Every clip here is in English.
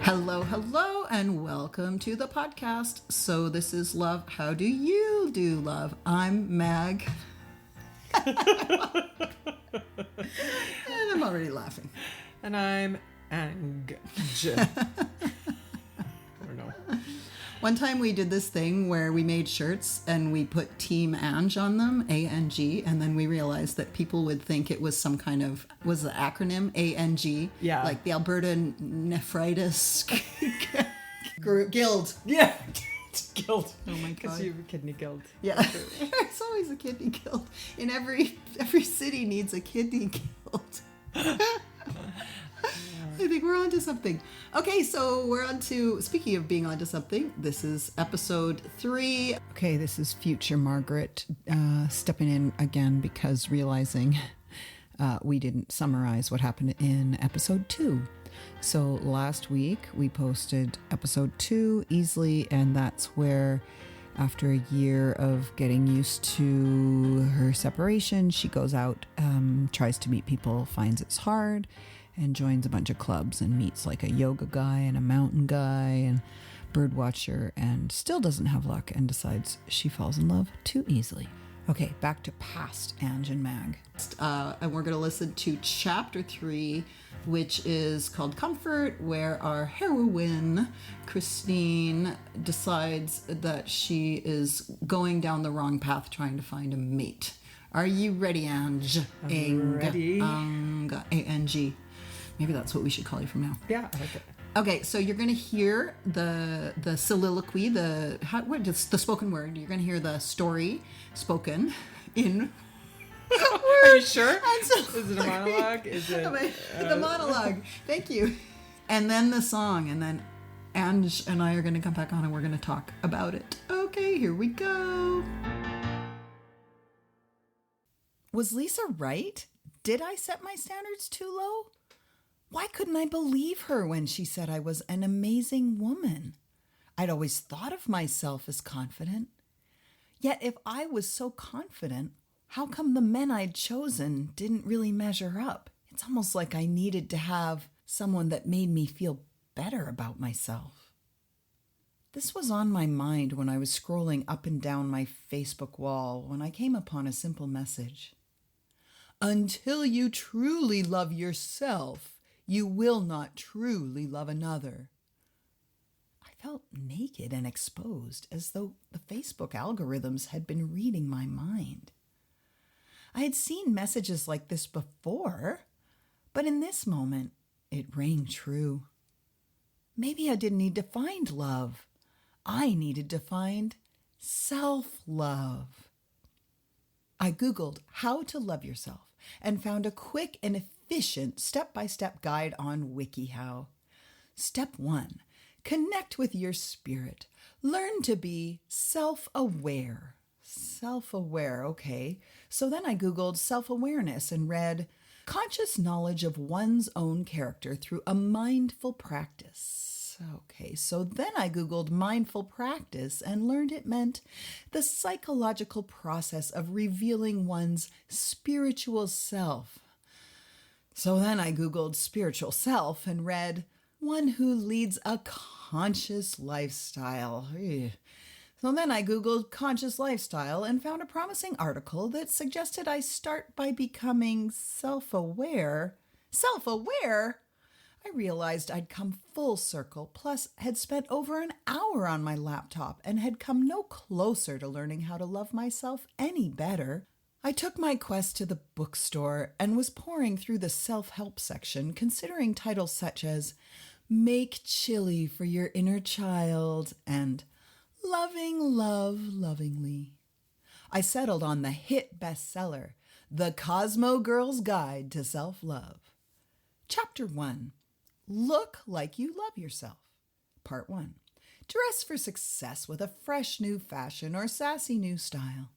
Hello, hello, and welcome to the podcast. So this is Love. How do you do, love? I'm Mag. And I'm already laughing. And I'm Ang. Or no. One time we did this thing where we made shirts and we put Team Ange on them, A-N-G, and then we realized that people would think it was some kind of, was the acronym A-N-G? Yeah. Like the Alberta Nephritis Guild. Yeah. Guild. Oh my Because God. you have a kidney guild. Yeah, there's always a kidney guild. In every city needs a kidney guild. I think we're onto something. Okay, so we're on to, speaking of being onto something, this is episode 3. Okay, this is future Margaret stepping in again because realizing we didn't summarize what happened in episode 2. So last week we posted episode 2 easily, and that's where after a year of getting used to her separation, she goes out, tries to meet people, finds it's hard, and joins a bunch of clubs and meets like a yoga guy and a mountain guy and bird watcher, and still doesn't have luck and decides she falls in love too easily. Okay, back to past Ange and Mag. And we're going to listen to chapter 3, which is called Comfort, where our heroine, Christine, decides that she is going down the wrong path trying to find a mate. Are you ready, Ange? I'm ready. A-N-G. Maybe that's what we should call you from now. Yeah, I like it. Okay, so you're going to hear the soliloquy, the spoken word. You're going to hear the story spoken in Are you sure? soliloquy. Is it a monologue? Is it The monologue. Thank you. And then the song, and then Ange and I are going to come back on and we're going to talk about it. Okay, here we go. Was Lisa right? Did I set my standards too low? Why couldn't I believe her when she said I was an amazing woman? I'd always thought of myself as confident. Yet if I was so confident, how come the men I'd chosen didn't really measure up? It's almost like I needed to have someone that made me feel better about myself. This was on my mind when I was scrolling up and down my Facebook wall when I came upon a simple message. Until you truly love yourself, you will not truly love another. I felt naked and exposed, as though the Facebook algorithms had been reading my mind. I had seen messages like this before, but in this moment, it rang true. Maybe I didn't need to find love. I needed to find self-love. I Googled how to love yourself and found a quick and efficient step-by-step guide on WikiHow. Step 1, connect with your spirit. Learn to be self-aware. Self-aware, okay. So then I Googled self-awareness and read, conscious knowledge of one's own character through a mindful practice. Okay, so then I Googled mindful practice and learned it meant the psychological process of revealing one's spiritual self. So then I Googled spiritual self and read one who leads a conscious lifestyle. So then I Googled conscious lifestyle and found a promising article that suggested I start by becoming self-aware. Self-aware? I realized I'd come full circle, plus had spent over an hour on my laptop and had come no closer to learning how to love myself any better. I took my quest to the bookstore and was poring through the self-help section, considering titles such as Make Chili for Your Inner Child and Loving Love Lovingly. I settled on the hit bestseller, The Cosmo Girl's Guide to Self-Love. Chapter 1. Look like you love yourself. Part 1. Dress for success with a fresh new fashion or sassy new style.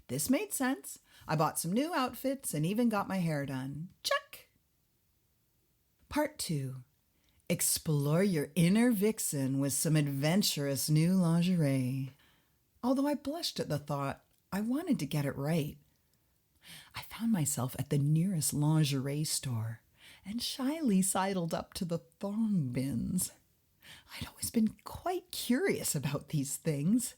This made sense. I bought some new outfits and even got my hair done. Check. Part 2. Explore your inner vixen with some adventurous new lingerie. Although I blushed at the thought, I wanted to get it right. I found myself at the nearest lingerie store and shyly sidled up to the thong bins. I'd always been quite curious about these things.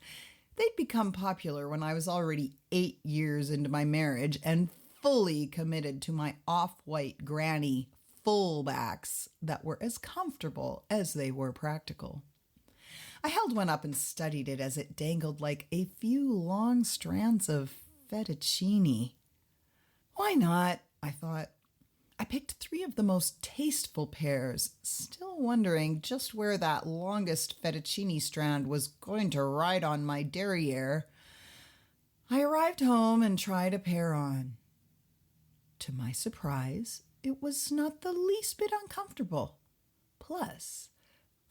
They'd become popular when I was already 8 years into my marriage and fully committed to my off-white granny fullbacks that were as comfortable as they were practical. I held one up and studied it as it dangled like a few long strands of fettuccine. Why not? I thought. I picked 3 of the most tasteful pairs, still wondering just where that longest fettuccine strand was going to ride on my derriere. I arrived home and tried a pair on. To my surprise, it was not the least bit uncomfortable. Plus,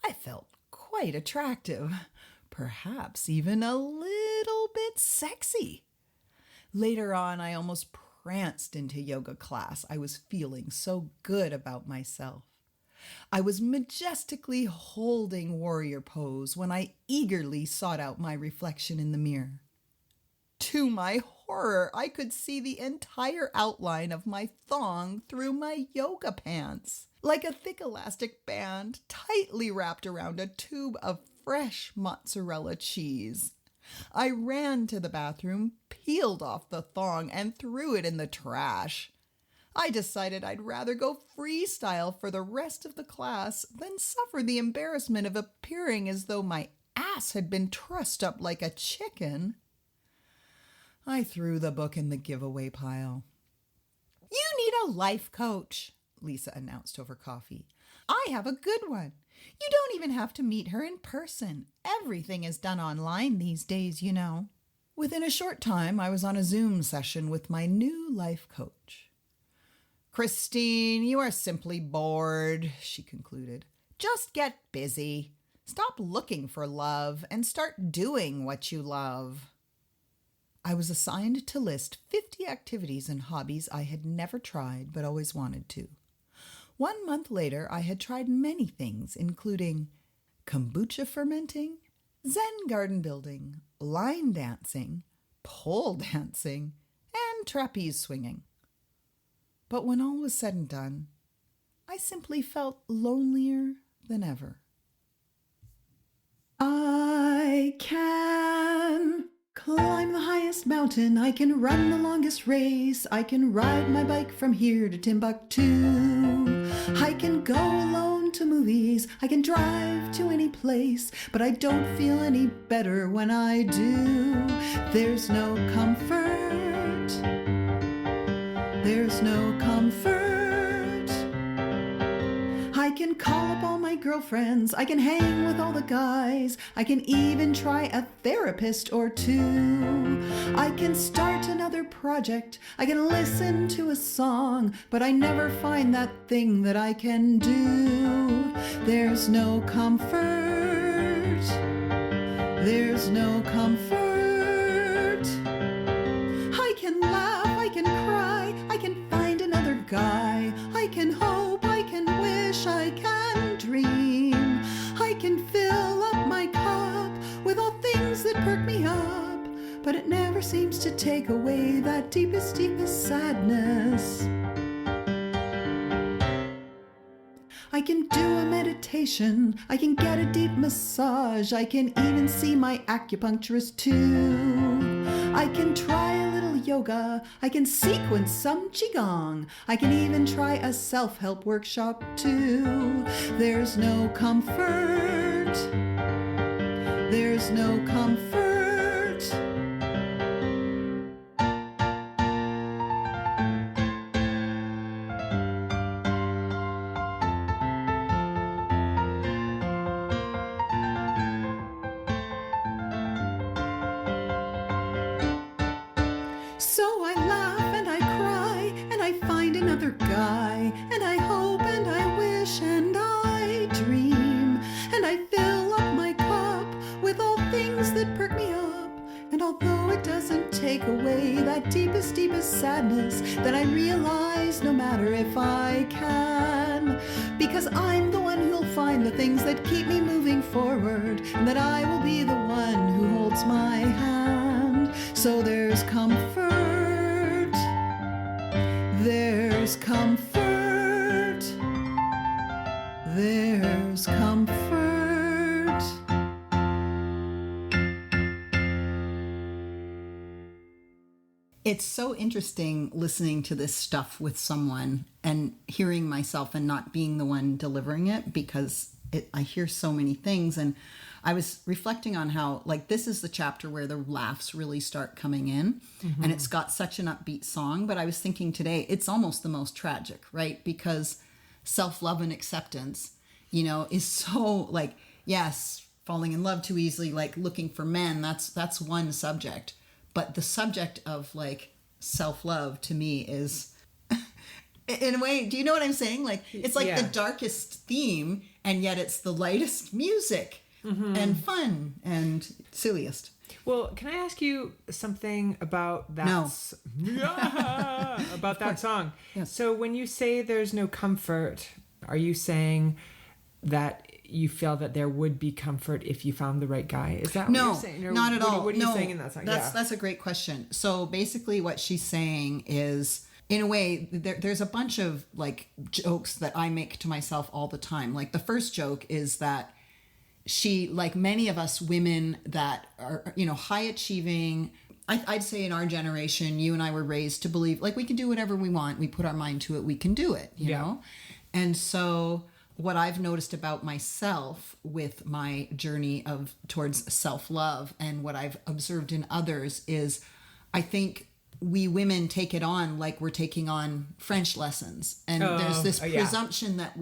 I felt quite attractive, perhaps even a little bit sexy. Later on, I almost pranced into yoga class. I was feeling so good about myself. I was majestically holding warrior pose when I eagerly sought out my reflection in the mirror. To my horror, I could see the entire outline of my thong through my yoga pants, like a thick elastic band tightly wrapped around a tube of fresh mozzarella cheese. I ran to the bathroom, peeled off the thong, and threw it in the trash. I decided I'd rather go freestyle for the rest of the class than suffer the embarrassment of appearing as though my ass had been trussed up like a chicken. I threw the book in the giveaway pile. "You need a life coach," Lisa announced over coffee. "I have a good one. You don't even have to meet her in person. Everything is done online these days, you know." Within a short time, I was on a Zoom session with my new life coach. "Christine, you are simply bored," she concluded. "Just get busy. Stop looking for love and start doing what you love." I was assigned to list 50 activities and hobbies I had never tried but always wanted to. 1 month later, I had tried many things, including kombucha fermenting, Zen garden building, line dancing, pole dancing, and trapeze swinging. But when all was said and done, I simply felt lonelier than ever. I can climb the highest mountain, I can run the longest race, I can ride my bike from here to Timbuktu. I can go alone to movies, I can drive to any place, but I don't feel any better when I do. There's no comfort, there's no comfort. I can call up all my girlfriends, I can hang with all the guys, I can even try a therapist or two. I can start another project, I can listen to a song, but I never find that thing that I can do. There's no comfort, there's no comfort. I can laugh, I can cry, I can find another guy, I can hope, I can wish, I can dream. I can fill up my cup with all things that perk me up, but it never seems to take away that deepest, deepest sadness. I can do a meditation, I can get a deep massage, I can even see my acupuncturist too. I can try a little yoga, I can sequence some qigong, I can even try a self-help workshop too. There's no comfort, there's no comfort. So I laugh and I cry and I find another guy, and I hope and I wish and I dream, and I fill up my cup with all things that perk me up. And although it doesn't take away that deepest, deepest sadness, that I realize no matter if I can, because I'm the one who'll find the things that keep me moving forward, and that I will be the one who holds my hand. So there's comfort, there's comfort, there's comfort. It's so interesting listening to this stuff with someone and hearing myself and not being the one delivering it, because I hear so many things. And I was reflecting on how, like, this is the chapter where the laughs really start coming in, and it's got such an upbeat song. But I was thinking today, it's almost the most tragic, right? Because self-love and acceptance, is so, like, yes, falling in love too easily, like looking for men, that's one subject. But the subject of, like, self-love to me is, in a way, do you know what I'm saying? Like, it's like the darkest theme, and yet it's the lightest music and fun and silliest. Well, can I ask you something about that? No. About that song. Yes. So when you say there's no comfort, are you saying that you feel that there would be comfort if you found the right guy? Is that what you're saying? Or not at all. What are you saying in that song? That's a great question. So basically what she's saying is, in a way, there's a bunch of, like, jokes that I make to myself all the time. Like, the first joke is that she, like many of us women that are, high achieving, I'd say in our generation, you and I were raised to believe, like, we can do whatever we want. We put our mind to it. We can do it, you know? And so what I've noticed about myself with my journey towards self-love and what I've observed in others is, I think we women take it on like we're taking on French lessons. And there's this presumption that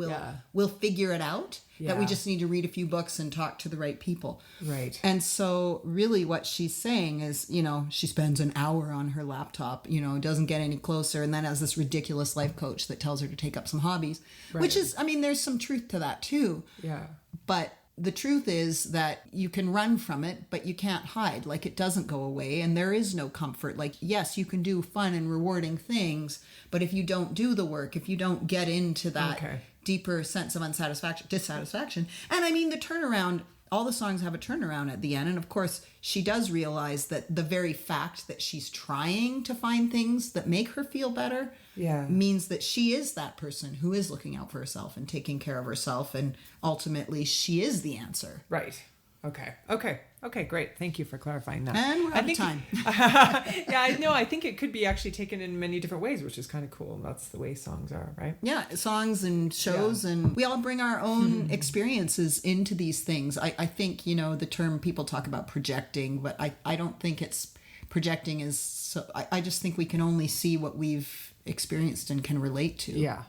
we'll figure it out, that we just need to read a few books and talk to the right people. Right. And so really what she's saying is, she spends an hour on her laptop, doesn't get any closer, and then has this ridiculous life coach that tells her to take up some hobbies, which is, there's some truth to that too. Yeah. But the truth is that you can run from it, but you can't hide. Like, it doesn't go away, and there is no comfort. Like, yes, you can do fun and rewarding things, but if you don't do the work, if you don't get into that deeper sense of dissatisfaction, and the turnaround, all the songs have a turnaround at the end. And of course, she does realize that the very fact that she's trying to find things that make her feel better means that she is that person who is looking out for herself and taking care of herself. And ultimately, she is the answer. Right. Okay, great. Thank you for clarifying that. And we're out of time. I think it could be actually taken in many different ways, which is kind of cool. That's the way songs are, right? Yeah, songs and shows, and we all bring our own experiences into these things. I think, the term people talk about projecting, but I don't think it's projecting is so. I just think we can only see what we've experienced and can relate to. Yeah.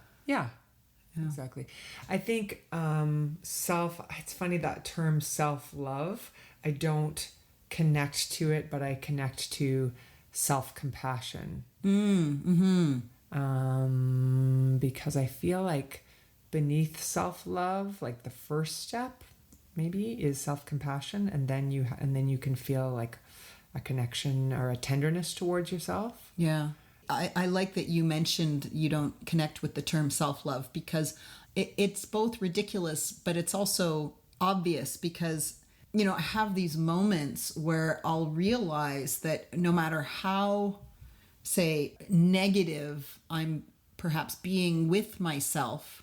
Exactly. I think it's funny, that term self-love, I don't connect to it, but I connect to self-compassion. Because I feel like beneath self-love, like the first step maybe is self-compassion, and then you can feel like a connection or a tenderness towards yourself. Yeah. I like that you mentioned you don't connect with the term self-love, because it's both ridiculous, but it's also obvious, because, I have these moments where I'll realize that no matter how, say, negative I'm perhaps being with myself,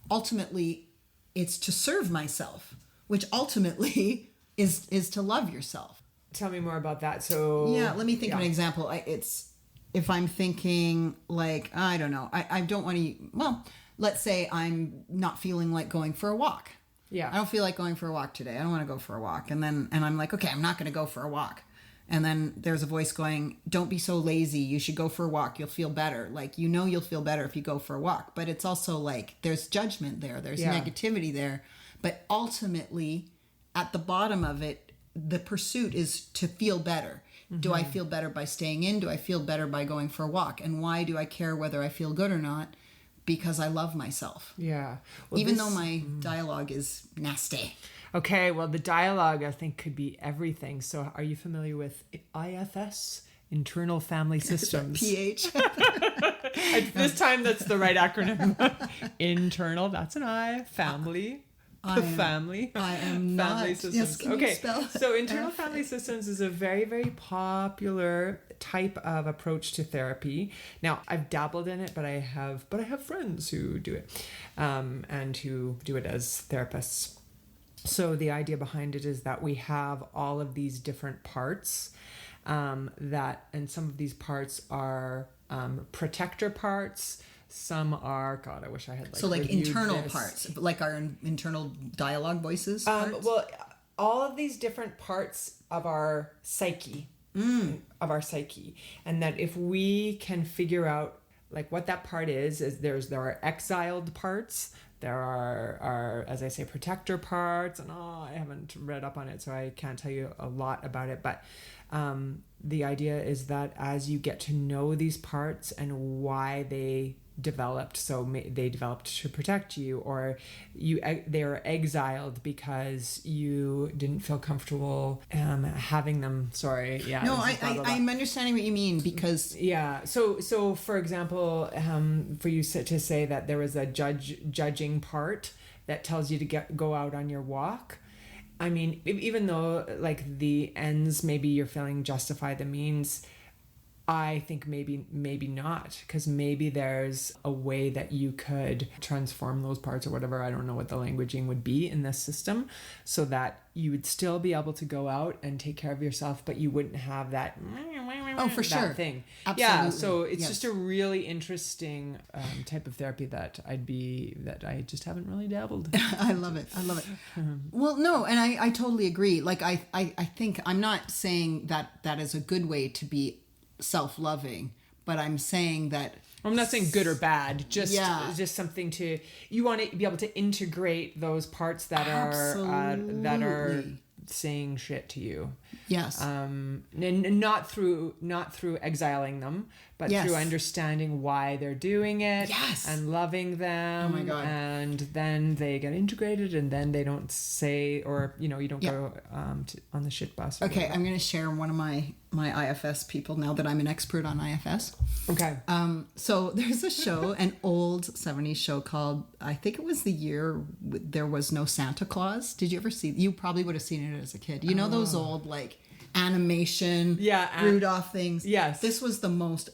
ultimately it's to serve myself, which ultimately is to love yourself. Tell me more about that. So let me think of an example. If I'm thinking, like, I don't know, I don't want to, well, let's say I'm not feeling like going for a walk. Yeah. I don't feel like going for a walk today. I don't want to go for a walk. And I'm like, okay, I'm not going to go for a walk. And then there's a voice going, don't be so lazy. You should go for a walk. You'll feel better. Like, you'll feel better if you go for a walk. But it's also like, there's judgment there. There's negativity there. But ultimately, at the bottom of it, the pursuit is to feel better. Do I feel better by staying in? Do I feel better by going for a walk? And why do I care whether I feel good or not? Because I love myself. Yeah. Well, even though my dialogue is nasty. Okay, well, the dialogue, I think, could be everything. So are you familiar with IFS? Internal Family Systems. PH. This time that's the right acronym. Internal, that's an I. Family. Family. I am family not. systems. Yes, can okay. you spell So internal family systems is a very, very popular type of approach to therapy. Now, I've dabbled in it, but I have friends who do it, and who do it as therapists. So the idea behind it is that we have all of these different parts and some of these parts are protector parts. Some are, God, I wish I had so like internal parts, like our internal dialogue voices. Well, all of these different parts of our psyche, and that if we can figure out like what that part is there are exiled parts. There are, as I say, protector parts, and I haven't read up on it, so I can't tell you a lot about it. But the idea is that as you get to know these parts and why they developed, so they developed to protect you, or they are exiled because you didn't feel comfortable having them. Sorry, yeah. No, I'm understanding what you mean, because yeah. So for example, for you to say that there was a judging part that tells you to go out on your walk. I mean, even though like the ends, maybe you're feeling justify the means, I think maybe not, because maybe there's a way that you could transform those parts or whatever. I don't know what the languaging would be in this system, so that you would still be able to go out and take care of yourself, but you wouldn't have that for sure thing. Absolutely. Yeah, so it's just a really interesting type of therapy that I just haven't really dabbled. I love it. Well, no, and I totally agree. Like I think I'm not saying that is a good way to be self-loving, but I'm saying that I'm not saying good or bad, just something you want to be able to integrate those parts that are saying shit to you. Yes. And not through exiling them, but through understanding why they're doing it. Yes. And loving them. Oh my God. And then they get integrated, and then they don't say, or you don't go on the shit bus. Okay, I'm going to share one of my IFS people now that I'm an expert on IFS. Okay. So there's a show, an old 70s show called, I think it was the year there was no Santa Claus. Did you ever see? You probably would have seen it as a kid. You know those old like animation Rudolph things? Yes. This was the most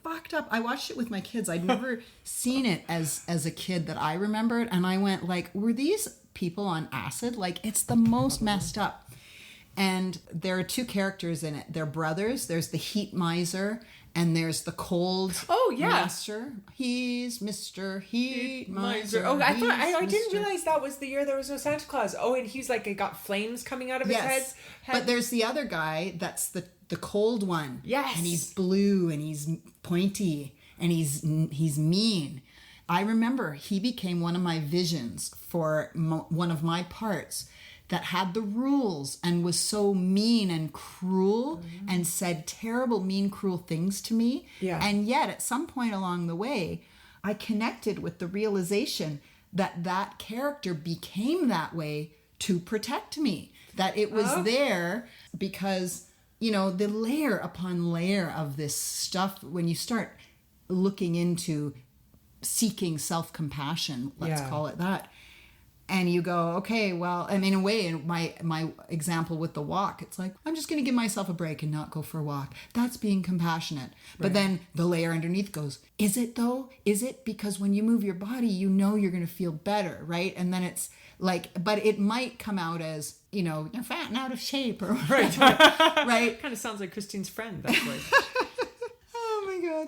fucked up. I watched it with my kids. I'd never seen it as a kid that I remembered, and I went like, were these people on acid? Like, it's the most messed up. And there are two characters in it. They're brothers. There's the heat miser, and there's the cold master. He's Mr. Heat Miser. Oh, I didn't realize that was the year there was no Santa Claus. Oh, and he's like, got flames coming out of his head. But there's the other guy that's the cold one. Yes. And he's blue, and he's pointy, and he's mean. I remember he became one of my visions for one of my parts that had the rules and was so mean and cruel and said terrible, mean, cruel things to me. Yeah. And yet at some point along the way, I connected with the realization that character became that way to protect me. That it was there because, the layer upon layer of this stuff, when you start looking into seeking self-compassion, let's call it that, and you go, okay, well, and in a way, in my example with the walk, it's like, I'm just going to give myself a break and not go for a walk. That's being compassionate. Right. But then the layer underneath goes, is it though? Is it? Because when you move your body, you're going to feel better, right? And then it's like, but it might come out as, you're fat and out of shape or whatever, right? Kind of sounds like Christine's friend. That's like. Oh my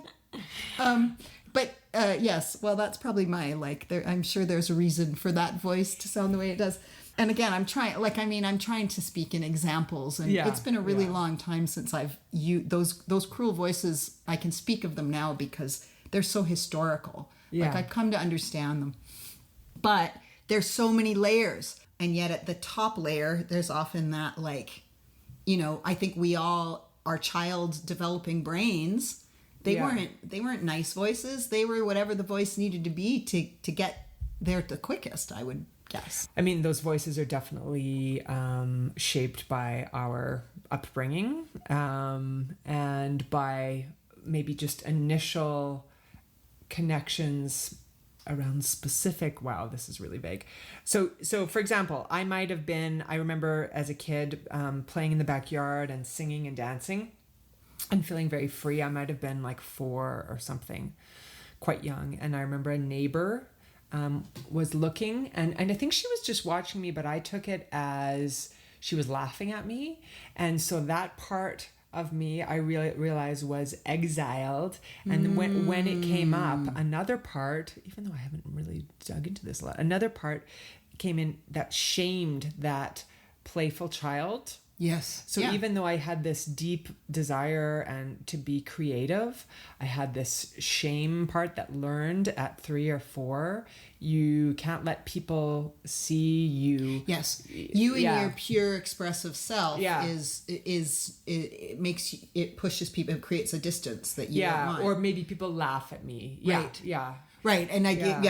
God. But yes, well, that's probably my I'm sure there's a reason for that voice to sound the way it does. And again, I'm trying to speak in examples, and it's been a really long time since I've used those cruel voices. I can speak of them now because they're so historical. Yeah. Like I've come to understand them. But there's so many layers, and yet at the top layer, there's often that I think we all, our child developing brains. They weren't nice voices. They were whatever the voice needed to be to get there the quickest, I would guess. I mean, those voices are definitely shaped by our upbringing and by maybe just initial connections around specific. Wow, this is really vague. So for example, I remember as a kid playing in the backyard and singing and dancing. And feeling very free. I might have been like 4 or something, quite young. And I remember a neighbor was looking, and I think she was just watching me, but I took it as she was laughing at me. And so that part of me, I realized was exiled. And when it came up, another part, even though I haven't really dug into this a lot, another part came in that shamed that playful child. Yes. So even though I had this deep desire and to be creative, I had this shame part that learned at 3 or 4. You can't let people see you. Yes. You in your pure expressive self it pushes people, it creates a distance that you don't want. Or maybe people laugh at me. Right. Yeah. Right. And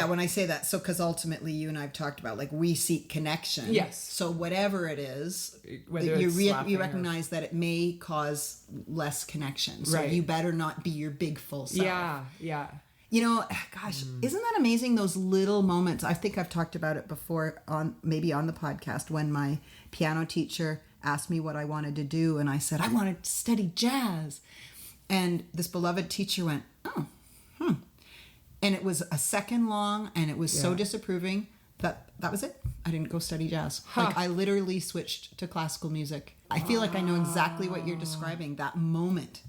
when I say that, so because ultimately you and I've talked about, like, we seek connection. Yes. So whatever it is, whether you recognize that it may cause less connection. So you better not be your big full self. Yeah. You know, gosh, isn't that amazing? Those little moments. I think I've talked about it before on the podcast, when my piano teacher asked me what I wanted to do. And I said, I wanted to study jazz. And this beloved teacher went, and it was a second long, and it was so disapproving that was it. I didn't go study jazz. Like, I literally switched to classical music. I feel like I know exactly what you're describing, that moment.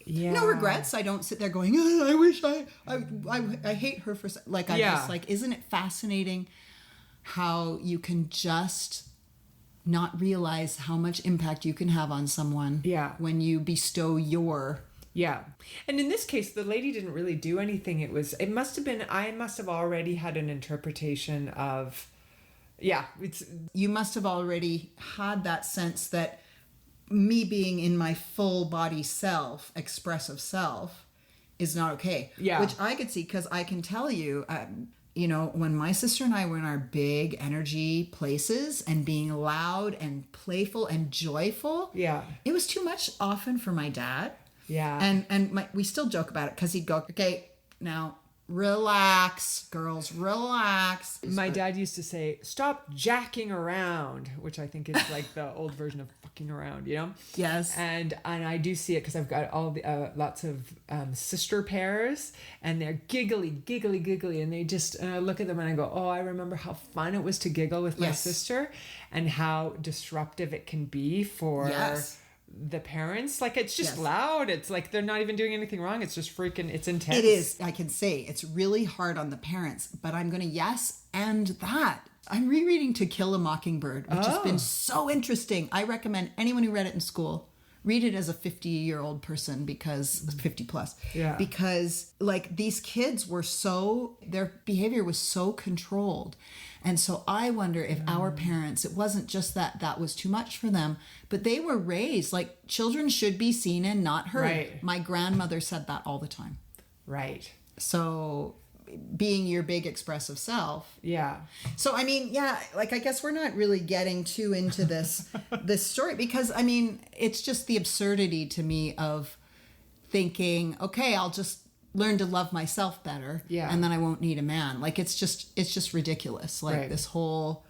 Yeah. No regrets. I don't sit there going, I wish I hate her for, like, I just, like, isn't it fascinating how you can just not realize how much impact you can have on someone when you bestow your... Yeah. And in this case, the lady didn't really do anything. I must have already had an interpretation of, you must have already had that sense that me being in my full body self, expressive self, is not okay. Yeah. Which I could see, because I can tell you, when my sister and I were in our big energy places and being loud and playful and joyful, it was too much often for my dad. Yeah. And we still joke about it, because he'd go, okay, now relax, girls, relax. My dad used to say, stop jacking around, which I think is like the old version of fucking around, you know? Yes. And I do see it, because I've got all the lots of sister pairs, and they're giggly, and they just, and I look at them and I go, oh, I remember how fun it was to giggle with my sister, and how disruptive it can be for... the parents. Like, it's just loud. It's like they're not even doing anything wrong. It's just freaking, it's intense. It is. I can say it's really hard on the parents, but I'm going to and that. I'm rereading To Kill a Mockingbird, which has been so interesting. I recommend anyone who read it in school, read it as a 50-year-old person, because 50 plus. Yeah. Because, like, these kids were their behavior was so controlled. And so I wonder if our parents, it wasn't just that was too much for them, but they were raised like children should be seen and not heard. Right. My grandmother said that all the time. Right. So being your big expressive self. Yeah. So, I mean, like, I guess we're not really getting too into this story, because, I mean, it's just the absurdity to me of thinking, okay, I'll just learn to love myself better, and then I won't need a man. Like, it's just ridiculous. Like, this whole,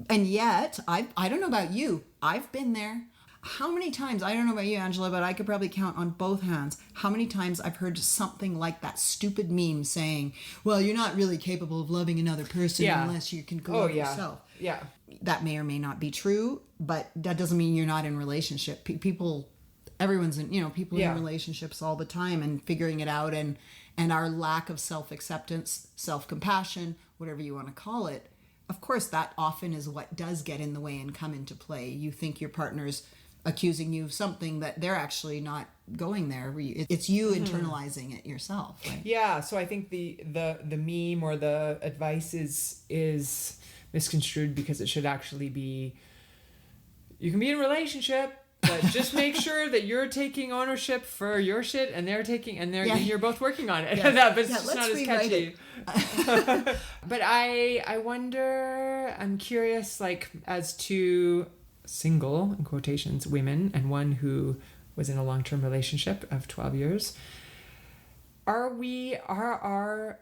and yet I don't know about you, I've been there. How many times, I don't know about you, Angela, but I could probably count on both hands how many times I've heard something like that stupid meme saying, well, you're not really capable of loving another person unless you can go love yourself. Yeah. That may or may not be true, but that doesn't mean you're not in a relationship. Everyone's in, people in relationships all the time and figuring it out, and our lack of self-acceptance, self-compassion, whatever you want to call it. Of course, that often is what does get in the way and come into play. You think your partner's accusing you of something that they're actually not going there. It's you internalizing it yourself. Right? Yeah. So I think the meme or the advice is misconstrued, because it should actually be, you can be in a relationship, but just make sure that you're taking ownership for your shit, and you're both working on it. But it's just not as catchy. But I wonder, I'm curious, like, as to single, in quotations, women, and one who was in a long-term relationship of 12 years. Our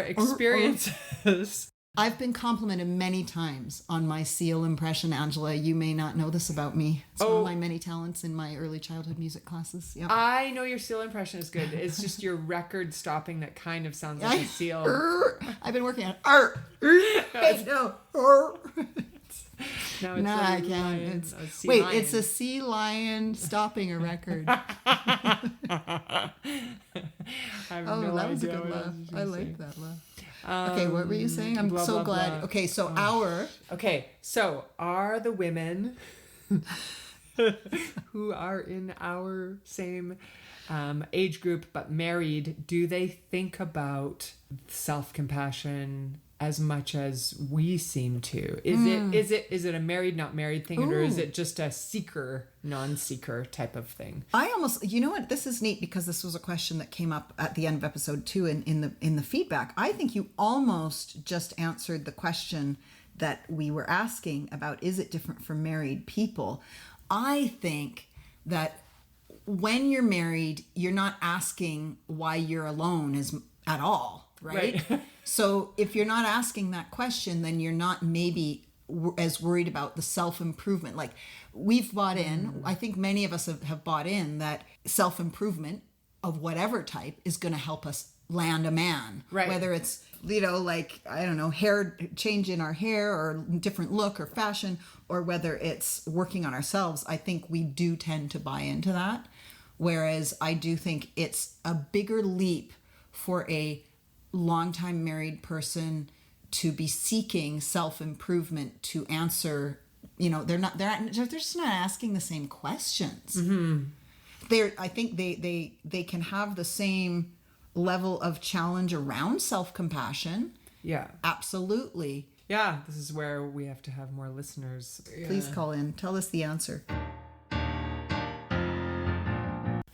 experiences. I've been complimented many times on my seal impression, Angela. You may not know this about me. It's one of my many talents in my early childhood music classes. Yep. I know your seal impression is good. It's just your record stopping that kind of sounds like a seal. I've been working on I know. Now it's No, a I can't. lion, It's, a sea wait, lion. it's a sea lion stopping a record. I have Oh, no that was a idea good what laugh. was I gonna like say. that laugh. Okay, what were you saying? I'm blah, so blah, glad. blah. Okay, so our Okay, so are the women who are in our same age group but married, do they think about self-compassion as much as we seem to? Is it a married not married thing, or is it just a seeker non-seeker type of thing? I almost, you know what, this is neat because this was a question that came up at the end of episode 2 in the feedback. I think you almost just answered the question that we were asking about, is it different for married people? I think that when you're married, you're not asking why you're alone at all, right? So if you're not asking that question, then you're not maybe as worried about the self-improvement. Like we've bought in, I think many of us have bought in that self-improvement of whatever type is going to help us land a man. Right. Whether it's, like, I don't know, hair change in our hair or different look or fashion, or whether it's working on ourselves. I think we do tend to buy into that. Whereas I do think it's a bigger leap for a longtime married person to be seeking self-improvement to answer, they're just not asking the same questions. I think they can have the same level of challenge around self-compassion. Yeah. Absolutely. Yeah, this is where we have to have more listeners. Please call in. Tell us the answer.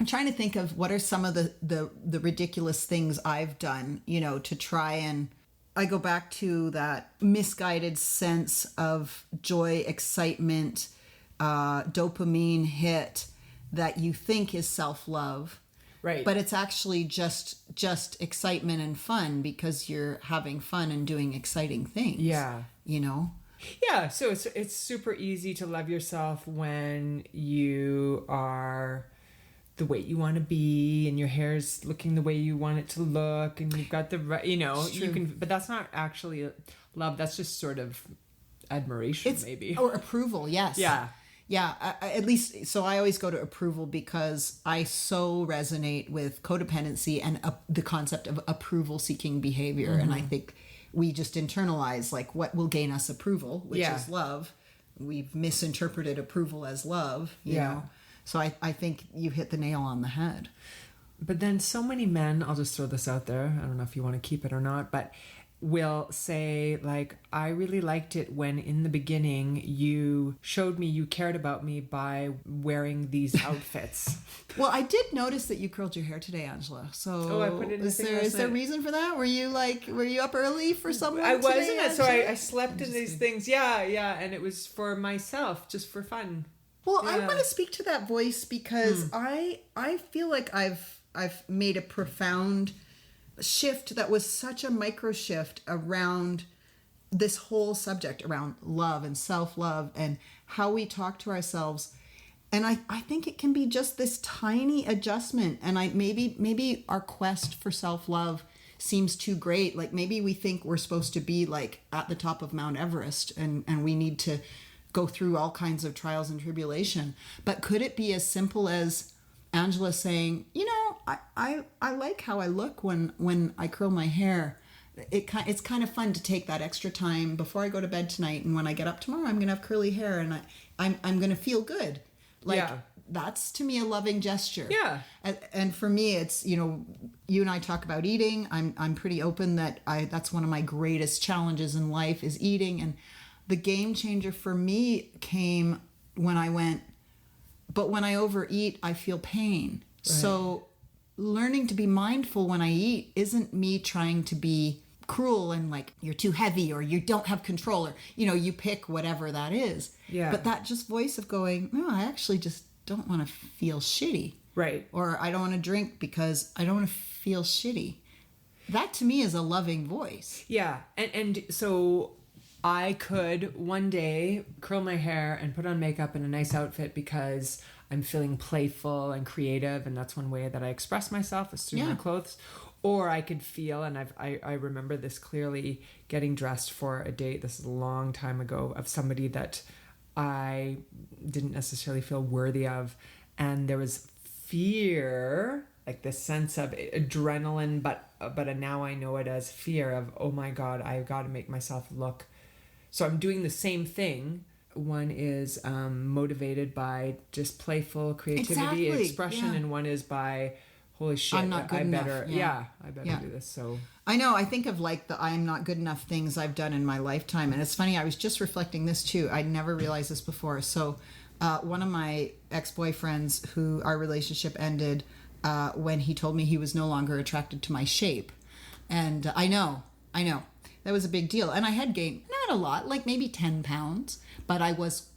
I'm trying to think of what are some of the ridiculous things I've done, to try and... I go back to that misguided sense of joy, excitement, dopamine hit that you think is self-love. Right. But it's actually just excitement and fun because you're having fun and doing exciting things. Yeah. Yeah, so it's super easy to love yourself when you are the way you want to be and your hair's looking the way you want it to look and you've got the right, you can, but that's not actually love. That's just sort of admiration, maybe. Or approval, yes. Yeah. Yeah, at least, so I always go to approval because I so resonate with codependency and the concept of approval-seeking behavior. And I think we just internalize, like, what will gain us approval, which is love. We've misinterpreted approval as love, you know. So I think you hit the nail on the head. But then so many men, I'll just throw this out there, I don't know if you want to keep it or not, but will say, like, I really liked it when in the beginning you showed me you cared about me by wearing these outfits. Well, I did notice that you curled your hair today, Angela. So I put it in is there a reason for that? Were you up early for someone I today, wasn't. Angela? So I slept in these things. Yeah. And it was for myself, just for fun. Well, I want to speak to that voice because I feel like I've made a profound shift that was such a micro shift around this whole subject around love and self-love and how we talk to ourselves. And I think it can be just this tiny adjustment. And maybe our quest for self-love seems too great. Like maybe we think we're supposed to be like at the top of Mount Everest and we need to go through all kinds of trials and tribulation. But could it be as simple as Angela saying, I like how I look when I curl my hair. It's kind of fun to take that extra time before I go to bed tonight, and when I get up tomorrow, I'm gonna have curly hair, and I'm gonna feel good. That's to me a loving gesture. Yeah. And for me, it's you and I talk about eating. I'm pretty open that that's one of my greatest challenges in life is eating, and the game changer for me came when I went, but when I overeat, I feel pain. Right. So learning to be mindful when I eat isn't me trying to be cruel and like you're too heavy or you don't have control or, you pick whatever that is. Yeah. But that just voice of going, no, I actually just don't want to feel shitty. Right. Or I don't want to drink because I don't want to feel shitty. That to me is a loving voice. Yeah. And so I could one day curl my hair and put on makeup and a nice outfit because I'm feeling playful and creative, and that's one way that I express myself is through my clothes. Or I could feel, and I remember this clearly, getting dressed for a date, this is a long time ago, of somebody that I didn't necessarily feel worthy of. And there was fear, like this sense of adrenaline, but now I know it as fear of, oh my God, I've got to make myself look. So I'm doing the same thing. One is motivated by just playful creativity, expression, and one is by, holy shit, I'm not good enough. I better do this. So I know, I think of like the I'm not good enough things I've done in my lifetime. And it's funny, I was just reflecting this too. I'd never realized this before. So one of my ex-boyfriends, who our relationship ended when he told me he was no longer attracted to my shape. And I know. That was a big deal. And I had gained, not a lot, like maybe 10 pounds. But I was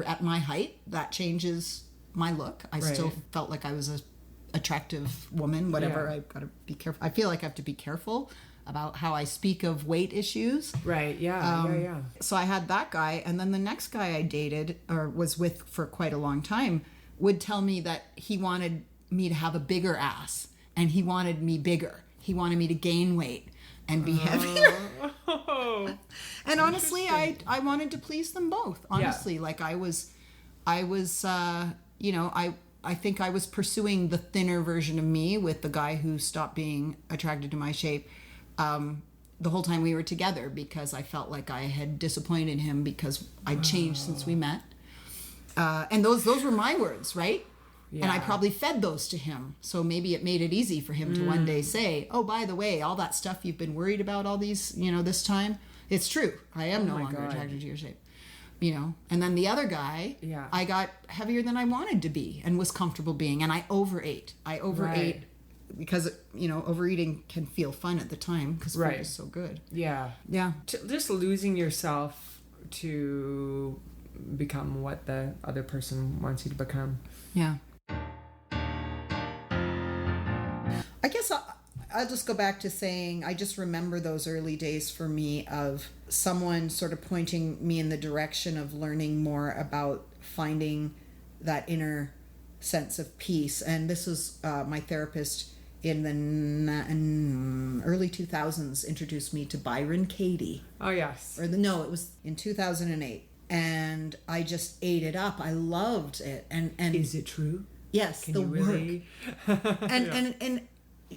at my height, that changes my look. I still felt like I was a attractive woman, whatever. I've got to be careful. I feel like I have to be careful about how I speak of weight issues. Right, yeah. So I had that guy, and then the next guy I dated or was with for quite a long time would tell me that he wanted me to have a bigger ass, and he wanted me bigger. He wanted me to gain weight and be heavier. And honestly, I wanted to please them both. Honestly, like I was, I think I was pursuing the thinner version of me with the guy who stopped being attracted to my shape the whole time we were together, because I felt like I had disappointed him because I'd changed since we met. And those were my words, right? Yeah. And I probably fed those to him. So maybe it made it easy for him to one day say, oh, by the way, all that stuff you've been worried about all these, this time, it's true. I am no longer attracted to your shape. And then the other guy, I got heavier than I wanted to be and was comfortable being. And I overate. Because, overeating can feel fun at the time because food is so good. Yeah. Yeah. Just losing yourself to become what the other person wants you to become. Yeah. I guess I'll just go back to saying I just remember those early days for me of someone sort of pointing me in the direction of learning more about finding that inner sense of peace. And this was my therapist in the early 2000s introduced me to Byron Katie. Oh, yes. It was in 2008. And I just ate it up. I loved it. And is it true? Yes, the really? work. And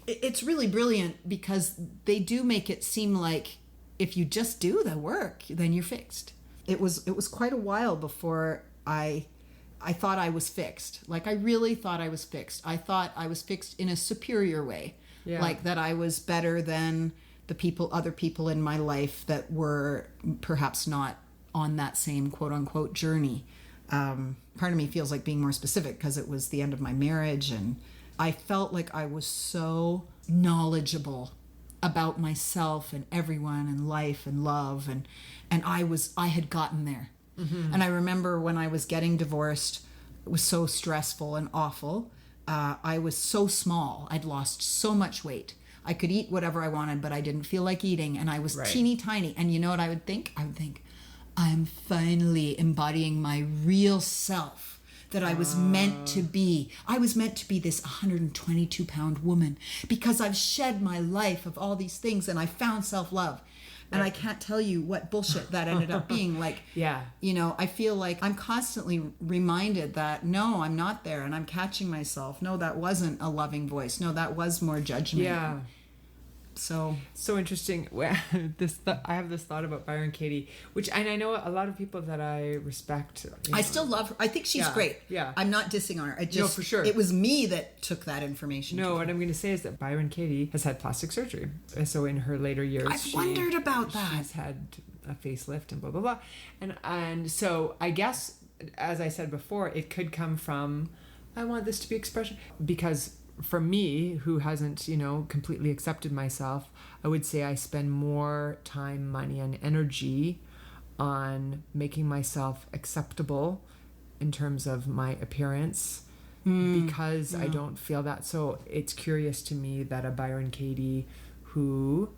it's really brilliant because they do make it seem like if you just do the work, then you're fixed. It was quite a while before I thought I was fixed. Like I really thought I was fixed. I thought I was fixed in a superior way. Yeah. Like that I was better than other people in my life that were perhaps not on that same quote unquote journey. Part of me feels like being more specific because it was the end of my marriage, and I felt like I was so knowledgeable about myself and everyone and life and love, and I had gotten there. Mm-hmm. And I remember when I was getting divorced, it was so stressful and awful. I was so small. I'd lost so much weight. I could eat whatever I wanted, but I didn't feel like eating, and I was teeny tiny. And you know what I would think? I would think, I'm finally embodying my real self that I was meant to be. I was meant to be this 122-pound woman because I've shed my life of all these things and I found self-love. And I can't tell you what bullshit that ended up being. Like, I feel like I'm constantly reminded that, no, I'm not there. And I'm catching myself. No, that wasn't a loving voice. No, that was more judgment. Yeah. So interesting. I have this thought about Byron Katie, and I know a lot of people that I respect. I still love her. I think she's great. Yeah, I'm not dissing on her. No, for sure. It was me that took that information. No, what I'm going to say is that Byron Katie has had plastic surgery. So in her later years, I've wondered about that. She's had a facelift and blah blah blah, and so I guess, as I said before, it could come from I want this to be expression because. For me, who hasn't, completely accepted myself, I would say I spend more time, money, and energy on making myself acceptable in terms of my appearance because I don't feel that. So it's curious to me that a Byron Katie who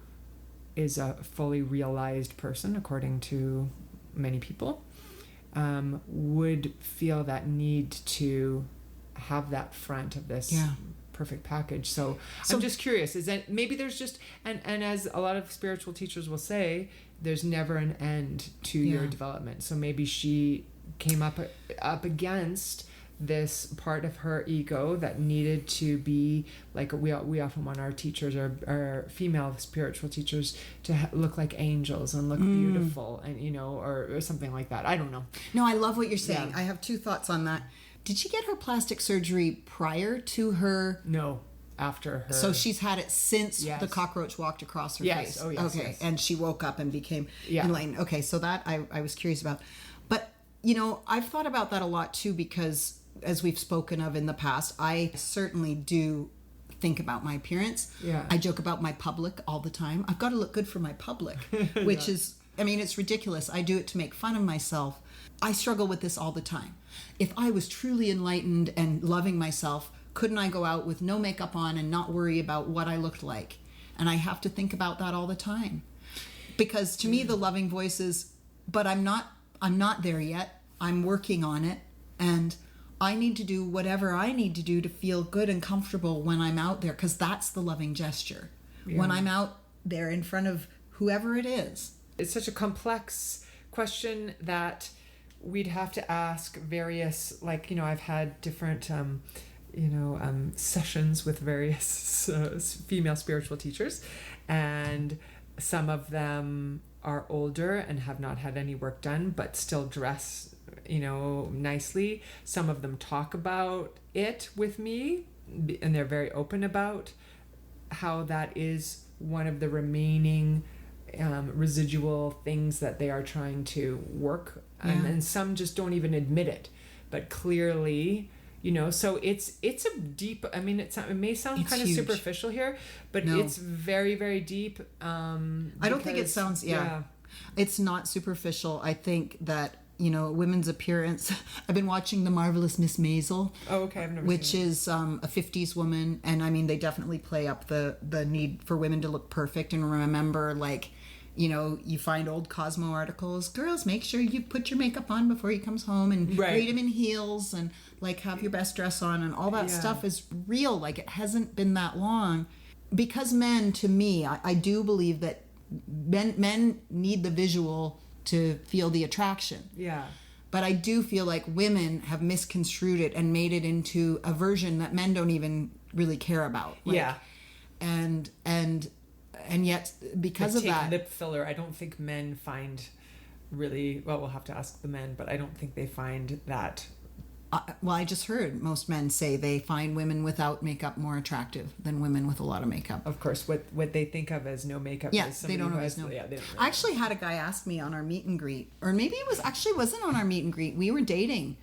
is a fully realized person, according to many people, would feel that need to have that front of this perfect package. So I'm just curious, is that maybe there's just and as a lot of spiritual teachers will say, there's never an end to your development. So maybe she came up against this part of her ego that needed to be like, we often want our teachers, our female spiritual teachers, to look like angels and look beautiful, and or something like that. I don't know. No, I love what you're saying. Yeah. I have two thoughts on that. Did she get her plastic surgery prior to her? No, after her. So she's had it since Yes. the cockroach walked across her Yes. face. Oh, yes, Okay. yes. And she woke up and became Yeah. enlightened. Okay, so that I was curious about. But, I've thought about that a lot too, because as we've spoken of in the past, I certainly do think about my appearance. Yeah. I joke about my public all the time. I've got to look good for my public, which is, it's ridiculous. I do it to make fun of myself. I struggle with this all the time. If I was truly enlightened and loving myself, couldn't I go out with no makeup on and not worry about what I looked like? And I have to think about that all the time. Because to me, the loving voice is, but I'm not there yet. I'm working on it. And I need to do whatever I need to do to feel good and comfortable when I'm out there, because that's the loving gesture. Yeah. When I'm out there in front of whoever it is. It's such a complex question that we'd have to ask various, I've had different, sessions with various female spiritual teachers, and some of them are older and have not had any work done, but still dress nicely. Some of them talk about it with me, and they're very open about how that is one of the remaining residual things that they are trying to work. Yeah. And some just don't even admit it, but clearly, so it's a deep, it may sound It's kind of huge. superficial here, but No. it's very, very deep. I don't think it sounds, it's not superficial. I think that, women's appearance. I've been watching The Marvelous Miss Maisel. Oh, okay. I've never Which seen is a 50s woman, and they definitely play up the need for women to look perfect. And remember, you find old Cosmo articles, girls, make sure you put your makeup on before he comes home, and Right. read him in heels, and have your best dress on, and all that Yeah. stuff is real. It hasn't been that long, because men, to me, I do believe that men need the visual to feel the attraction. Yeah. But I do feel like women have misconstrued it and made it into a version that men don't even really care about. Yeah. And yet, because of Take that, lip filler, I don't think men find really, well, we'll have to ask the men, but I don't think they find that. I just heard most men say they find women without makeup more attractive than women with a lot of makeup. Of course, what they think of as no makeup Yeah, is somebody they don't who always has, know. Yeah, they don't I actually had a guy ask me on our meet and greet, or maybe it wasn't on our meet and greet. We were dating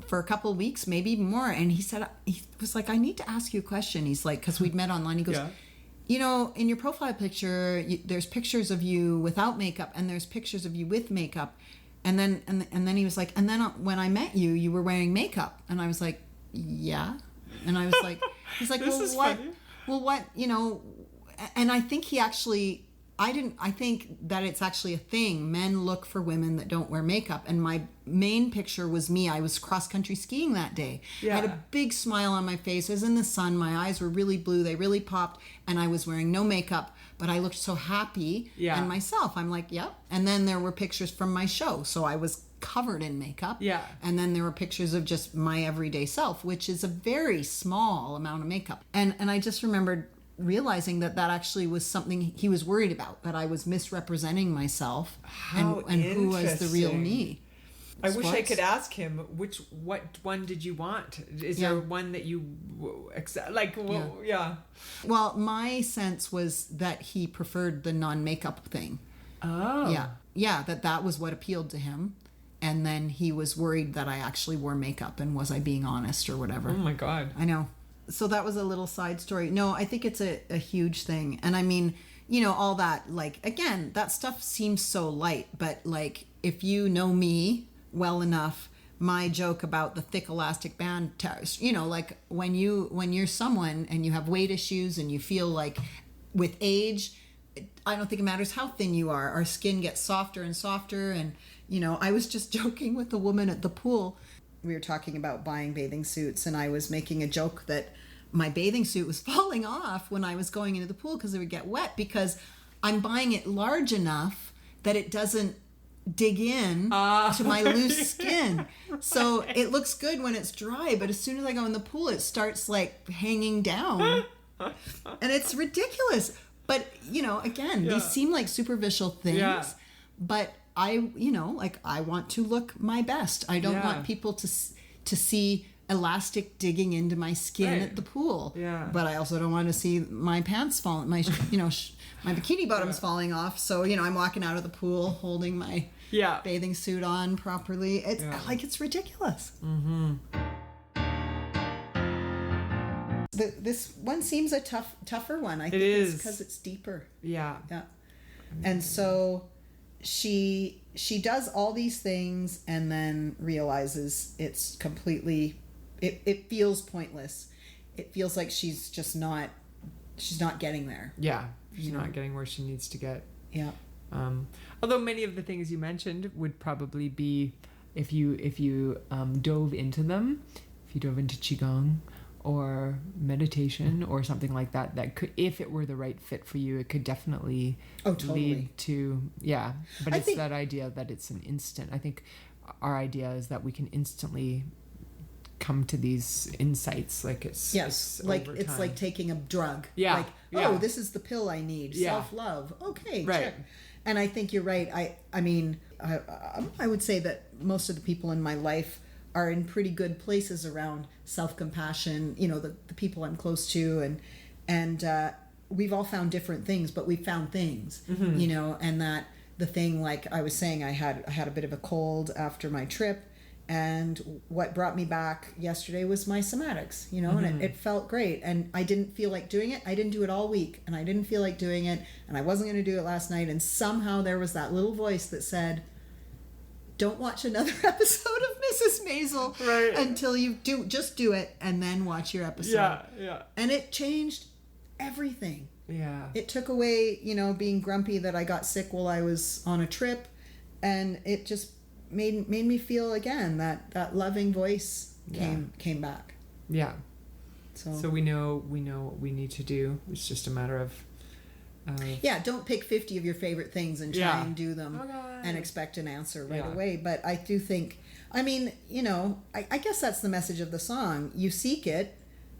for a couple of weeks, maybe even more. And he was like, I need to ask you a question. He's like, because we'd met online. He goes, Yeah. in your profile picture, there's pictures of you without makeup, and there's pictures of you with makeup. And then he was like, and then when I met you, you were wearing makeup. And I was like, yeah. And I was like, he's like, This well, is what? funny. Well, what, and I think I think that it's actually a thing. Men look for women that don't wear makeup. And my main picture was me. I was cross-country skiing that day. I had Yeah. a big smile on my face. I was in the sun. My eyes were really blue. They really popped. And I was wearing no makeup. But I looked so happy and myself. I'm like, yep. And then there were pictures from my show. So I was covered in makeup. Yeah. And then there were pictures of just my everyday self, which is a very small amount of makeup. And I just remembered realizing that actually was something he was worried about, that I was misrepresenting myself and who was the real interesting. me. I wish I Sports? could ask him what one did you want? Is there one that you yeah. Well, my sense was that he preferred the non-makeup thing. Oh. Yeah, that was what appealed to him. And then he was worried that I actually wore makeup, and was I being honest or whatever. Oh my God. I know. So that was a little side story. No, I think it's a huge thing. And I mean, all that, again, that stuff seems so light, but if you know me well enough, my joke about the thick elastic band, when you're someone and you have weight issues and you feel like with age, I don't think it matters how thin you are, our skin gets softer and softer. And, I was just joking with a woman at the pool. We were talking about buying bathing suits, and I was making a joke that my bathing suit was falling off when I was going into the pool because it would get wet, because I'm buying it large enough that it doesn't dig in to my loose skin. So it looks good when it's dry, but as soon as I go in the pool, it starts like hanging down. And it's ridiculous. But, you know, again, these seem like superficial things, but I want to look my best. I don't want people to see elastic digging into my skin at the pool. Yeah. But I also don't want to see my pants falling, my bikini bottoms falling off. So, you know, I'm walking out of the pool holding my bathing suit on properly. It's like, it's ridiculous. Mm-hmm. This one seems a tougher one. I think it's because it's deeper. Yeah. Yeah. And so she does all these things and then realizes it's completely, it feels pointless. It feels like she's not getting there. Yeah. She's not getting where she needs to get. Yeah. Although many of the things you mentioned would probably be, if you dove into them, if you dove into Qigong or meditation or something like that could, if it were the right fit for you, it could definitely lead to, but it's that idea that it's an instant. I think our idea is that we can instantly come to these insights, like it's like it's time. Like taking a drug. This is the pill I need. Self-love. Okay, right. Check. And I think you're right. I mean I would say that most of the people in my life are in pretty good places around self-compassion, you know, the people I'm close to, and we've all found different things, but we've found things, you know, and that the thing, like I was saying, I had a bit of a cold after my trip, and what brought me back yesterday was my somatics, you know, and it felt great, and I didn't feel like doing it. I didn't do it all week, and I didn't feel like doing it, and I wasn't going to do it last night, and somehow there was that little voice that said, don't watch another episode of Mrs. Maisel until you just do it, and then watch your episode. Yeah. And it changed everything. Yeah. It took away, you know, being grumpy that I got sick while I was on a trip, and it just made me feel again that loving voice came back. Yeah. So we know what we need to do. It's just a matter of don't pick 50 of your favorite things and try and do them and expect an answer right away. But I do think, I mean, you know, I guess that's the message of the song. You seek it,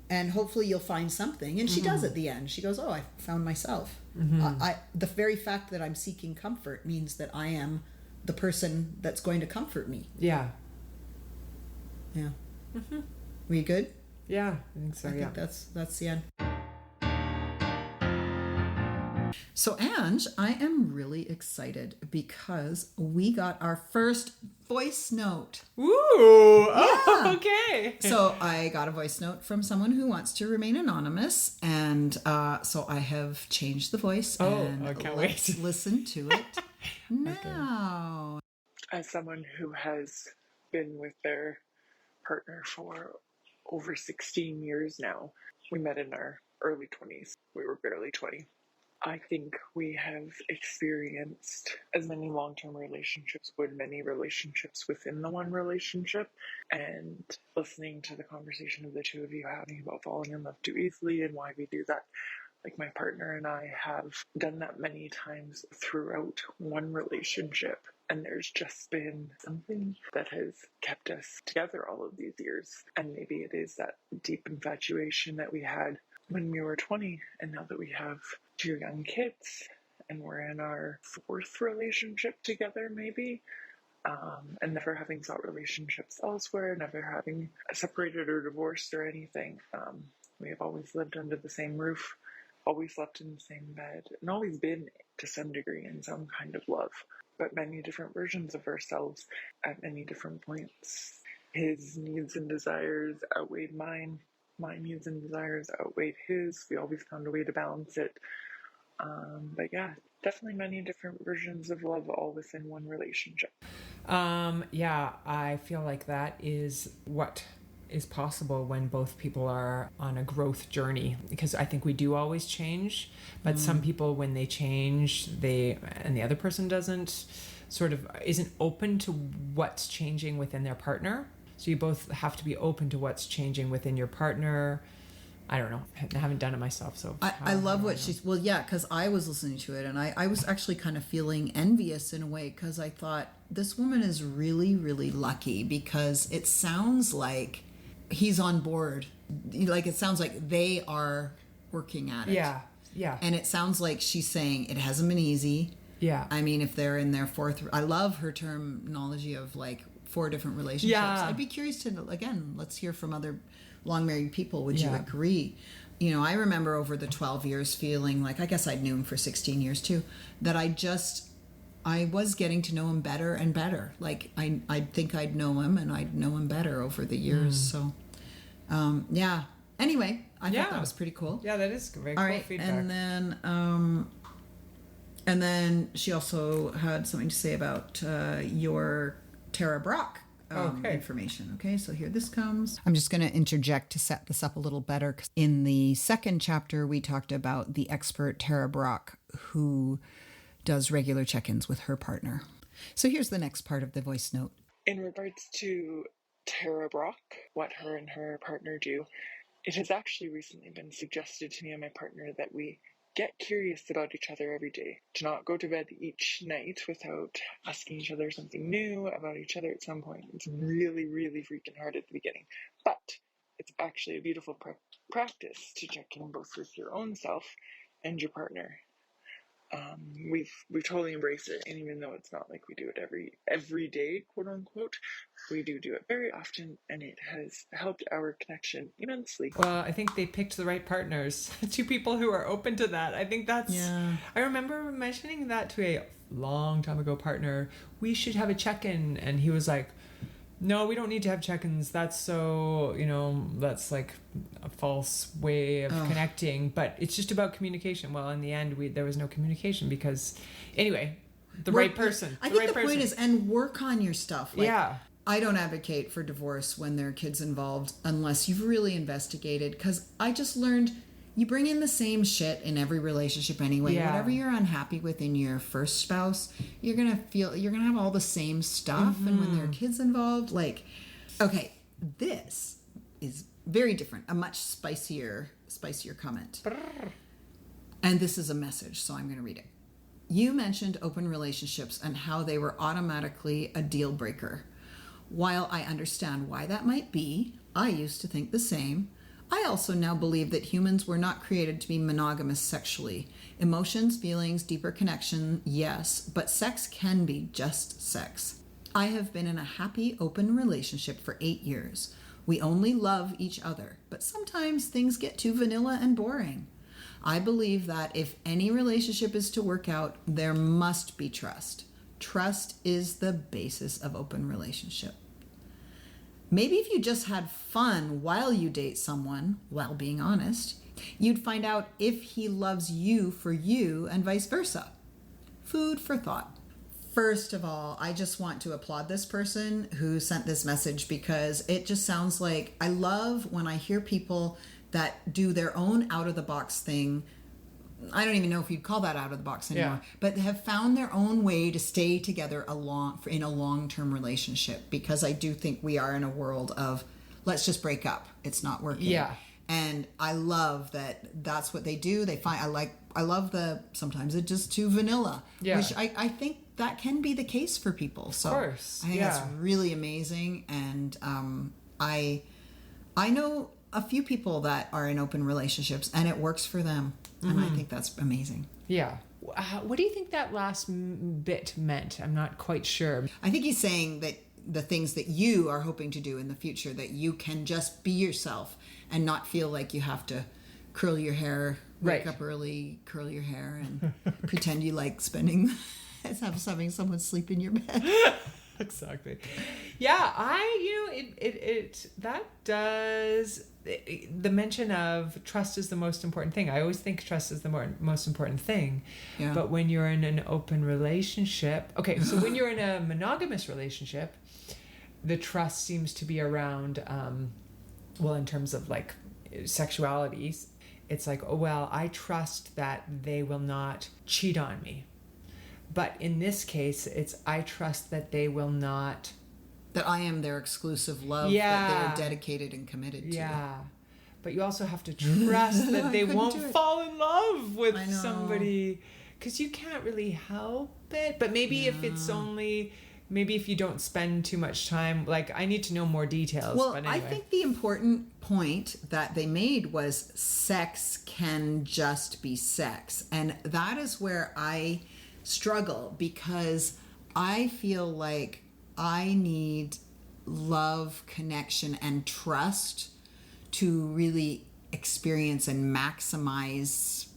and hopefully you'll find something. And she does at the end. She goes, I found myself. The very fact that I'm seeking comfort means that I am the person that's going to comfort me. Yeah. Yeah. Were you good? Yeah, I think so. I think that's the end. So, Ange, I am really excited because we got our first voice note. Ooh, okay. So I got a voice note from someone who wants to remain anonymous, and so I have changed the voice, and I can't wait. Listen to it now. As someone who has been with their partner for over 16 years now, we met in our early 20s. We were barely 20. I think we have experienced, as many long-term relationships would, many relationships within the one relationship, and listening to the conversation of the two of you having about falling in love too easily and why we do that. Like, my partner and I have done that many times throughout one relationship, and there's just been something that has kept us together all of these years. And maybe it is that deep infatuation that we had when we were 20, and now that we have 2 young kids and we're in our 4th relationship together, maybe, and never having sought relationships elsewhere, never having separated or divorced or anything. We have always lived under the same roof, always slept in the same bed, and always been, to some degree, in some kind of love, but many different versions of ourselves at many different points. His needs and desires outweighed mine. My needs and desires outweighed his. We always found a way to balance it. But yeah, definitely many different versions of love, all within one relationship. I feel like that is what is possible when both people are on a growth journey, because I think we do always change, but some people, when they change, and the other person isn't open to what's changing within their partner. So you both have to be open to what's changing within your partner, I don't know. I haven't done it myself, so I love what she's, well, yeah, because I was listening to it and I was actually kind of feeling envious in a way, because I thought this woman is really, really lucky, because it sounds like he's on board. Like, it sounds like they are working at it. Yeah, yeah. And it sounds like she's saying it hasn't been easy. Yeah. I mean, if they're in their fourth, I love her terminology of like 4 different relationships. Yeah. I'd be curious to, again, let's hear from other long married people. Would you Yeah. agree? You know, I remember over the 12 years feeling like, I guess I'd knew him for 16 years too, that I was getting to know him better and better. Like, I'd think I'd know him and I'd know him better over the years. So, yeah. Anyway, I thought that was pretty cool. Yeah, that is very All cool right. feedback. And then she also had something to say about your Tara Brock information. Okay, so here this comes. I'm just going to interject to set this up a little better. 'Cause in the second chapter, we talked about the expert Tara Brock, who does regular check-ins with her partner. So here's the next part of the voice note. In regards to Tara Brock, what her and her partner do, it has actually recently been suggested to me and my partner that we get curious about each other every day, to not go to bed each night without asking each other something new about each other at some point. It's really, really freaking hard at the beginning, but it's actually a beautiful practice to check in both with your own self and your partner. We've totally embraced it, and even though it's not like we do it every day, quote unquote, we do it very often, and it has helped our connection immensely. Well, I think they picked the right partners. 2 people who are open to that. I think that's... Yeah. I remember mentioning that to a long time ago partner. We should have a check-in. And he was like, no, we don't need to have check-ins. That's so, that's like a false way of connecting. But it's just about communication. Well, in the end, there was no communication because... Anyway, right person. I think the point is, and work on your stuff. Like, yeah. I don't advocate for divorce when there are kids involved unless you've really investigated, because I just learned you bring in the same shit in every relationship anyway. Yeah. Whatever you're unhappy with in your first spouse, you're gonna have all the same stuff. And when there are kids involved, like, okay, this is very different, a much spicier comment. And this is a message, so I'm gonna read it. You mentioned open relationships and how they were automatically a deal breaker. While I understand why that might be, I used to think the same. I also now believe that humans were not created to be monogamous sexually. Emotions, feelings, deeper connection, yes, but sex can be just sex. I have been in a happy, open relationship for 8 years. We only love each other, but sometimes things get too vanilla and boring. I believe that if any relationship is to work out, there must be trust. Trust is the basis of open relationship. Maybe if you just had fun while you date someone, while being honest, you'd find out if he loves you for you and vice versa. Food for thought. First of all, I just want to applaud this person who sent this message, because it just sounds like, I love when I hear people that do their own out-of-the-box thing. I don't even know if you'd call that out of the box anymore, but have found their own way to stay together in a long-term relationship, because I do think we are in a world of, let's just break up. It's not working. Yeah. And I love that that's what they do. They find, I love sometimes it's just too vanilla, which I think that can be the case for people. So of course. I think that's really amazing. And I know a few people that are in open relationships and it works for them. And I think that's amazing. Yeah. What do you think that last bit meant? I'm not quite sure. I think he's saying that the things that you are hoping to do in the future, that you can just be yourself and not feel like you have to curl your hair, wake up early, curl your hair, and pretend you like having someone sleep in your bed. Exactly. Yeah, the mention of trust is the most important thing. I always think trust is the most important thing. Yeah. But when you're in an open relationship, so when you're in a monogamous relationship, the trust seems to be around, in terms of like sexuality, it's like, I trust that they will not cheat on me. But in this case, it's I trust that they will not... That I am their exclusive love, that they're dedicated and committed to. Yeah. but you also have to trust that they couldn't won't do it. fall in love with I know. somebody, because you can't really help it. But maybe if it's only, maybe if you don't spend too much time, like, I need to know more details. Well, but I anyway. think the important point that they made was sex can just be sex. And that is where I struggle, because I feel like I need love, connection, and trust to really experience and maximize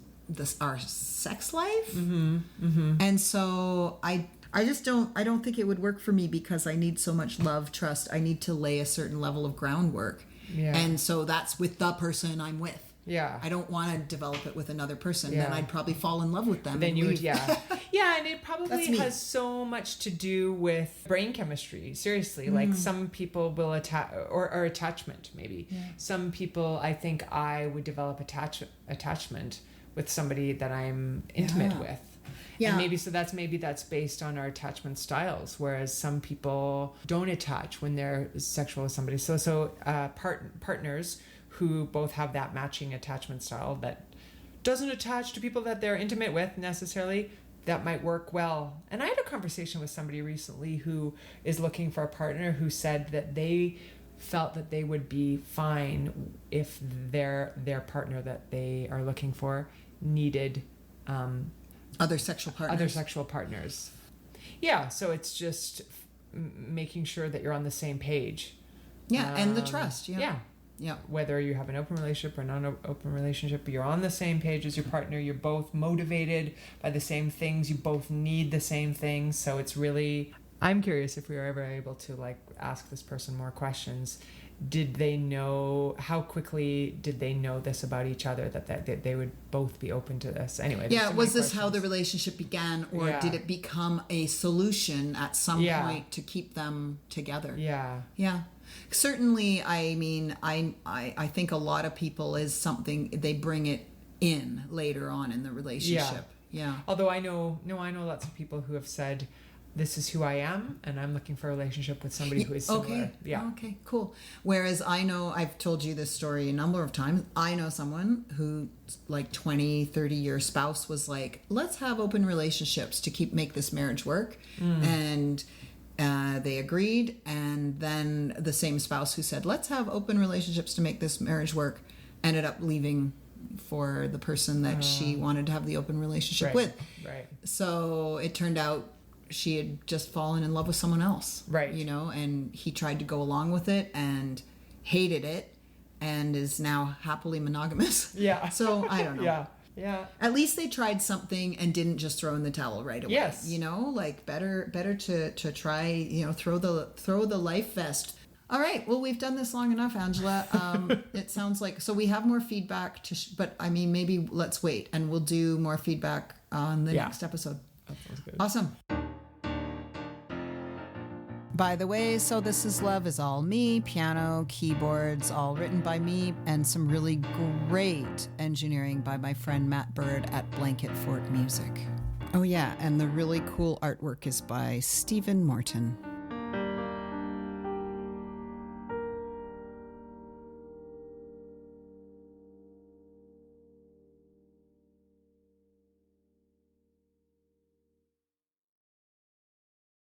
our sex life. And so I just don't think it would work for me, because I need so much love, trust. I need to lay a certain level of groundwork. Yeah. And so that's with the person I'm with. Yeah. I don't want to develop it with another person. Yeah. Then I'd probably fall in love with them. Then and you would, leave. yeah. Yeah, and it That's probably me. has so much to do with brain chemistry. Seriously, like some people will attach, or attachment maybe. Yeah. Some people, I think I would develop attachment with somebody that I'm intimate Yeah. with. Yeah. And maybe that's based on our attachment styles, whereas some people don't attach when they're sexual with somebody. So partners who both have that matching attachment style that doesn't attach to people that they're intimate with necessarily, that might work well. And I had a conversation with somebody recently who is looking for a partner, who said that they felt that they would be fine if their partner that they are looking for needed Other sexual partners. other sexual partners. Yeah, so it's just making sure that you're on the same page. Yeah, and the trust. Yeah. Yeah. Whether you have an open relationship or non-open relationship, you're on the same page as your partner. You're both motivated by the same things. You both need the same things. So it's really, I'm curious if we were ever able to like ask this person more questions. Did they know, how quickly did they know this about each other, that they would both be open to this? Anyway. there's Yeah, so was many this how the questions. relationship began, or Yeah. did it become a solution at some Yeah. point to keep them together? Yeah. Yeah. Certainly, I mean, I think a lot of people is something they bring it in later on in the relationship. Yeah. Although I know lots of people who have said, this is who I am, and I'm looking for a relationship with somebody who is similar. Okay. Yeah. Okay, cool. Whereas I know, I've told you this story a number of times. I know someone who, like 20, 30-year spouse was like, let's have open relationships to make this marriage work. And they agreed. And then the same spouse who said, let's have open relationships to make this marriage work, ended up leaving for the person that she wanted to have the open relationship Right. with. Right. So it turned out she had just fallen in love with someone else. Right. You know, and he tried to go along with it and hated it and is now happily monogamous. Yeah. So I don't know. Yeah. Yeah. At least they tried something and didn't just throw in the towel right away. Yes. You know, like better to try, you know, throw the life vest. All right. Well, we've done this long enough, Angela. It sounds like, so we have more feedback but I mean, maybe let's wait and we'll do more feedback on the next episode. That sounds good. Awesome. By the way, So This Is Love is all me, piano, keyboards, all written by me, and some really great engineering by my friend Matt Bird at Blanket Fort Music. Oh yeah, and the really cool artwork is by Stephen Morton.